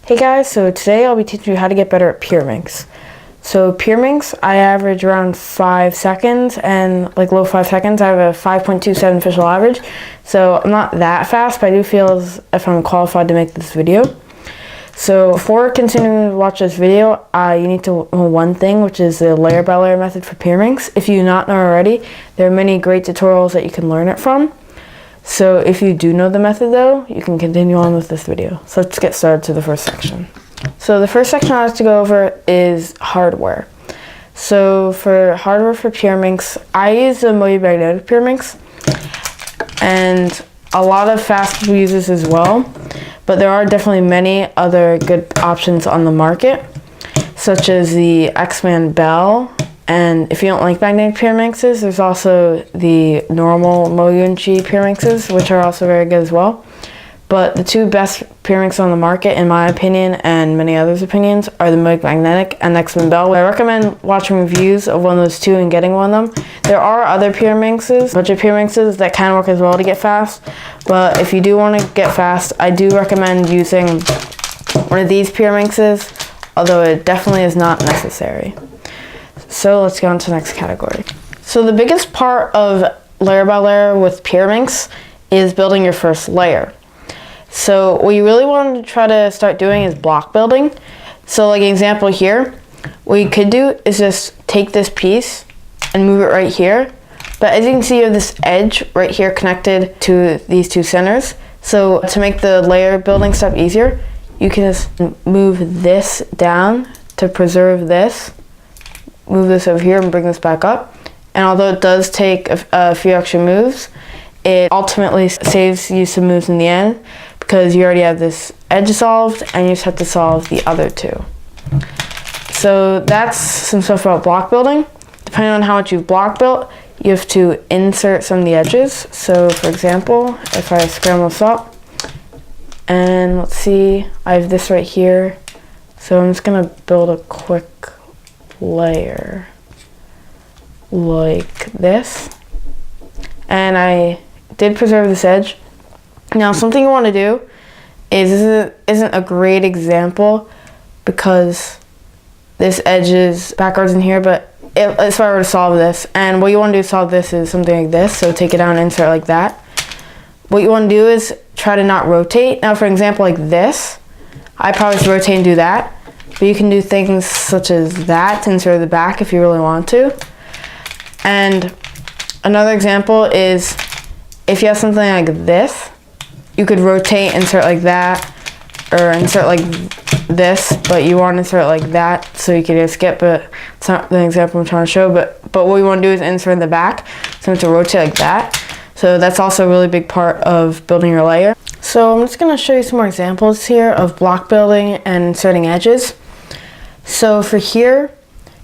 Hey guys, so today I'll be teaching you how to get better at Pyraminx. So Pyraminx, I average around 5 seconds, and like low 5 seconds, I have a 5.27 official average. So I'm not that fast, but I do feel as if I'm qualified to make this video. So before continuing to watch this video, you need to know one thing, which is the layer by layer method for Pyraminx. If you do not know already, there are many great tutorials that you can learn it from. So if you do know the method though, you can continue on with this video. So let's get started to the first section. So the first section I have to go over is hardware. So for hardware for Pyraminx, I use the magnetic Pyraminx, and a lot of fast people use this as well, but there are definitely many other good options on the market, such as the X-Man Bell. And if you don't like magnetic Pyraminxes, there's also the normal Mo-UNG Pyraminxes, which are also very good as well. But the two best Pyraminx on the market, in my opinion, and many others' opinions, are the Magnetic and X-Man Bell. I recommend watching reviews of one of those two and getting one of them. There are other Pyraminxes, a bunch of Pyraminxes that can work as well to get fast. But if you do want to get fast, I do recommend using one of these Pyraminxes, although it definitely is not necessary. So let's go on to the next category. So the biggest part of layer by layer with Pyraminx is building your first layer. So what you really want to try to start doing is block building. So like an example here, what you could do is just take this piece and move it right here. But as you can see, you have this edge right here connected to these two centers. So to make the layer building step easier, you can just move this down to preserve this. Move this over here and bring this back up. And although it does take a few extra moves, it ultimately saves you some moves in the end, because you already have this edge solved and you just have to solve the other two. So that's some stuff about block building. Depending on how much you've block built, you have to insert some of the edges. So for example, if I scramble this up, and let's see, I have this right here. So I'm just gonna build a quick layer like this, and I did preserve this edge. Now something you want to do is, this isn't a great example because this edge is backwards in here, but if I were to solve this, and what you want to do to solve this is something like this. So take it down and insert like that. What you want to do is try to not rotate. Now for example like this, I probably should rotate and do that. But you can do things such as that to insert the back if you really want to. And another example is if you have something like this, you could rotate, insert like that, or insert like this, but you want to insert it like that, so you can just skip, but it's not the example I'm trying to show. But what we want to do is insert in the back, so we have to rotate like that. So that's also a really big part of building your layer. So I'm just going to show you some more examples here of block building and inserting edges. So for here,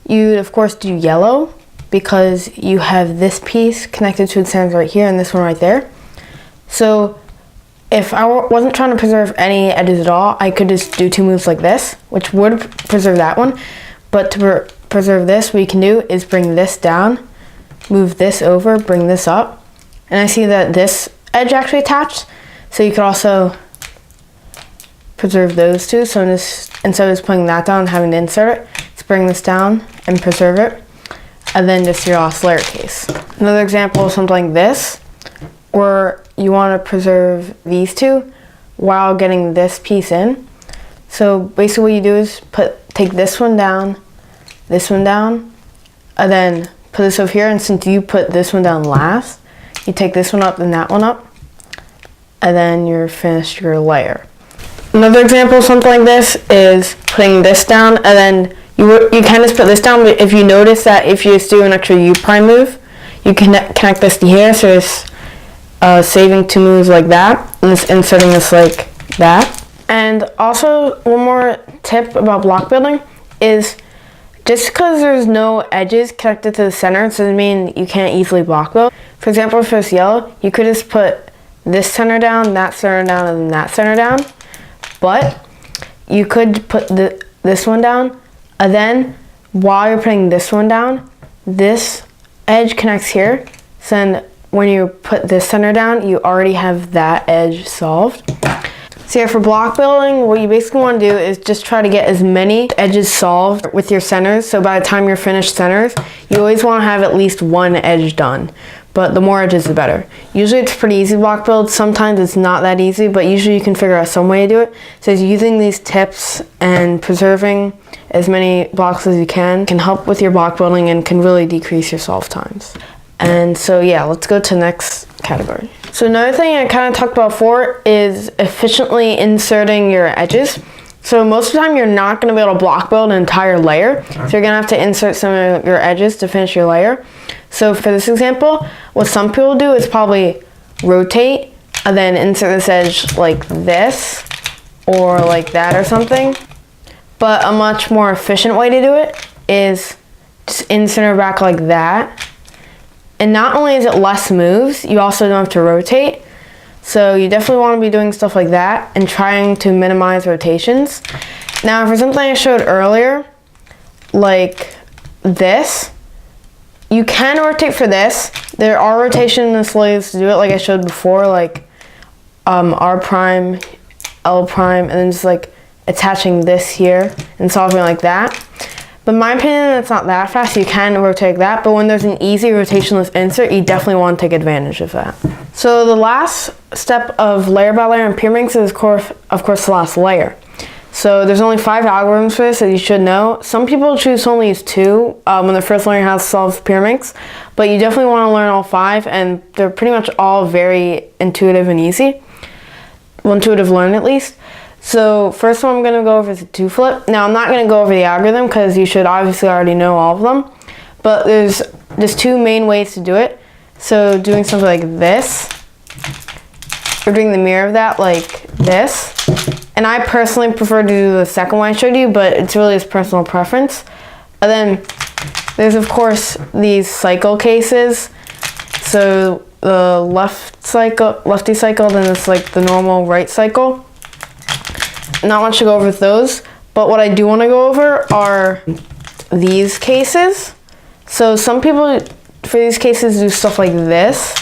you'd of course do yellow, because you have this piece connected to the center right here and this one right there. So if I wasn't trying to preserve any edges at all, I could just do two moves like this, which would preserve that one. But to preserve this, what you can do is bring this down, move this over, bring this up. And I see that this edge actually attached. So you could also preserve those two. So instead of just putting that down and having to insert it, just bring this down and preserve it. And then just your last layer case. Another example is something like this, where you want to preserve these two while getting this piece in. So basically what you do is take this one down, and then put this over here. And since you put this one down last, you take this one up and that one up, and then you're finished your layer. Another example of something like this is putting this down, and then you kind of just put this down, but if you notice that if you just do an extra U prime move, you can connect this to here, so it's saving two moves like that, and just inserting this like that. And also one more tip about block building is, just because there's no edges connected to the center doesn't mean you can't easily block build. For example, for this yellow, you could just put this center down, that center down, and then that center down. But you could put this one down, and then while you're putting this one down, this edge connects here. So then when you put this center down, you already have that edge solved. So yeah, for block building, what you basically want to do is just try to get as many edges solved with your centers. So by the time you're finished centers, you always want to have at least one edge done. But the more edges, the better. Usually it's pretty easy block build. Sometimes it's not that easy, but usually you can figure out some way to do it. So using these tips and preserving as many blocks as you can help with your block building and can really decrease your solve times. And so yeah, let's go to the next category. So another thing I kind of talked about before is efficiently inserting your edges. So most of the time you're not going to be able to block build an entire layer. So you're going to have to insert some of your edges to finish your layer. So for this example, what some people do is probably rotate and then insert this edge like this or like that or something. But a much more efficient way to do it is just insert it back like that. And not only is it less moves, you also don't have to rotate. So you definitely want to be doing stuff like that and trying to minimize rotations. Now for something I showed earlier, like this, you can rotate for this. There are rotation ways to do it, like I showed before, like R prime, L prime, and then just like attaching this here and solving like that. But in my opinion, that's not that fast. You can rotate that, but when there's an easy rotationless insert, you definitely want to take advantage of that. So the last step of layer by layer in Pyraminx is of course the last layer. So there's only 5 algorithms for this that you should know. Some people choose to only use 2 when they're first learning how to solve Pyraminx, but you definitely want to learn all 5, and they're pretty much all very intuitive and easy. Well, intuitive to learn at least. So first one I'm going to go over is the 2-flip. Now I'm not going to go over the algorithm because you should obviously already know all of them, but there's just 2 main ways to do it. So doing something like this, or doing the mirror of that like this. And I personally prefer to do the second one I showed you, but it's really just personal preference. And then there's of course these cycle cases. So the lefty cycle, then it's like the normal right cycle. Not much to go over with those, but what I do want to go over are these cases. So some people for these cases do stuff like this,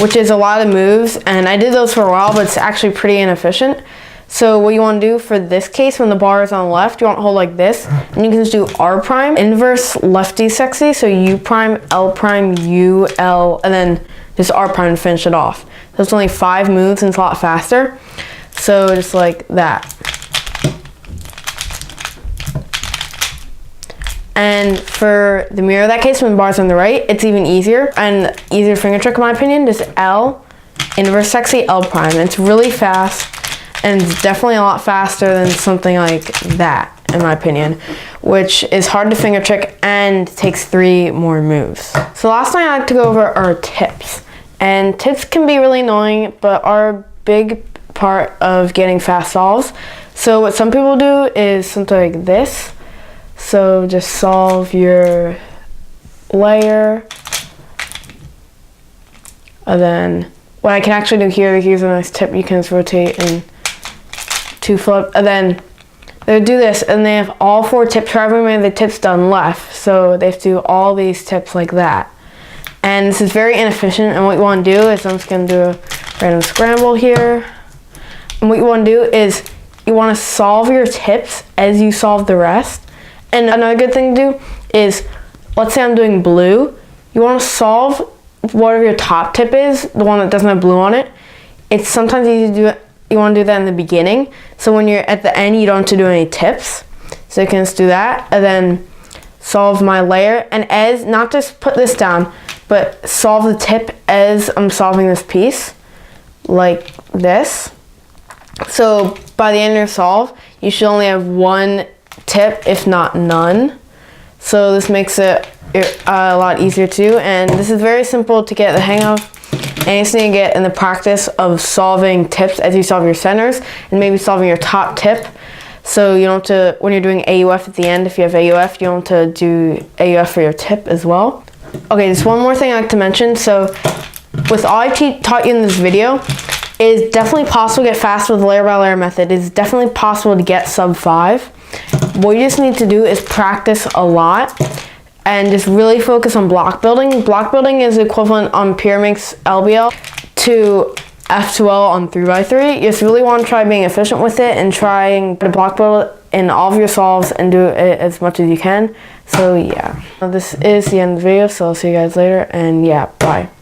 which is a lot of moves, and I did those for a while, but it's actually pretty inefficient. So what you want to do for this case, when the bar is on the left, you want to hold like this, and you can just do R prime, inverse lefty sexy, so U prime, L prime, U, L, and then just R prime to finish it off. So it's only 5 moves and it's a lot faster. So just like that. And for the mirror of that case, when the bar's on the right, it's even easier and easier finger trick in my opinion. Just L, inverse sexy, L prime. And it's really fast, and it's definitely a lot faster than something like that, in my opinion, which is hard to finger trick and takes 3 more moves. So the last thing I like to go over are tips. And tips can be really annoying, but are a big part of getting fast solves. So what some people do is something like this. So just solve your layer, and then what I can actually do here, here's a nice tip, you can just rotate and 2-flip, and then they do this, and they have all 4 tips for every one of the tips done left. So they have to do all these tips like that. And this is very inefficient, and what you want to do is, I'm just going to do a random scramble here. And what you want to do is you want to solve your tips as you solve the rest. And another good thing to do is, let's say I'm doing blue, you want to solve whatever your top tip is, the one that doesn't have blue on it. It's sometimes easy to do it, you want to do that in the beginning, so when you're at the end you don't have to do any tips. So you can just do that, and then solve my layer, and as, not just put this down, but solve the tip as I'm solving this piece, like this. So by the end of your solve, you should only have 1 tip, if not none. So this makes it a lot easier to do, and this is very simple to get the hang of, and you just need to get in the practice of solving tips as you solve your centers, and maybe solving your top tip. So you don't have to, when you're doing AUF at the end, if you have AUF, you don't have to do AUF for your tip as well. Okay, just one more thing I like to mention. So with all I taught you in this video, it is definitely possible to get fast with the layer by layer method. It is definitely possible to get sub 5. What you just need to do is practice a lot and just really focus on block building. Block building is equivalent on Pyraminx LBL to F2L on 3x3. You just really want to try being efficient with it and trying to block build in all of your solves and do it as much as you can. So yeah, this is the end of the video, so I'll see you guys later, and yeah, bye.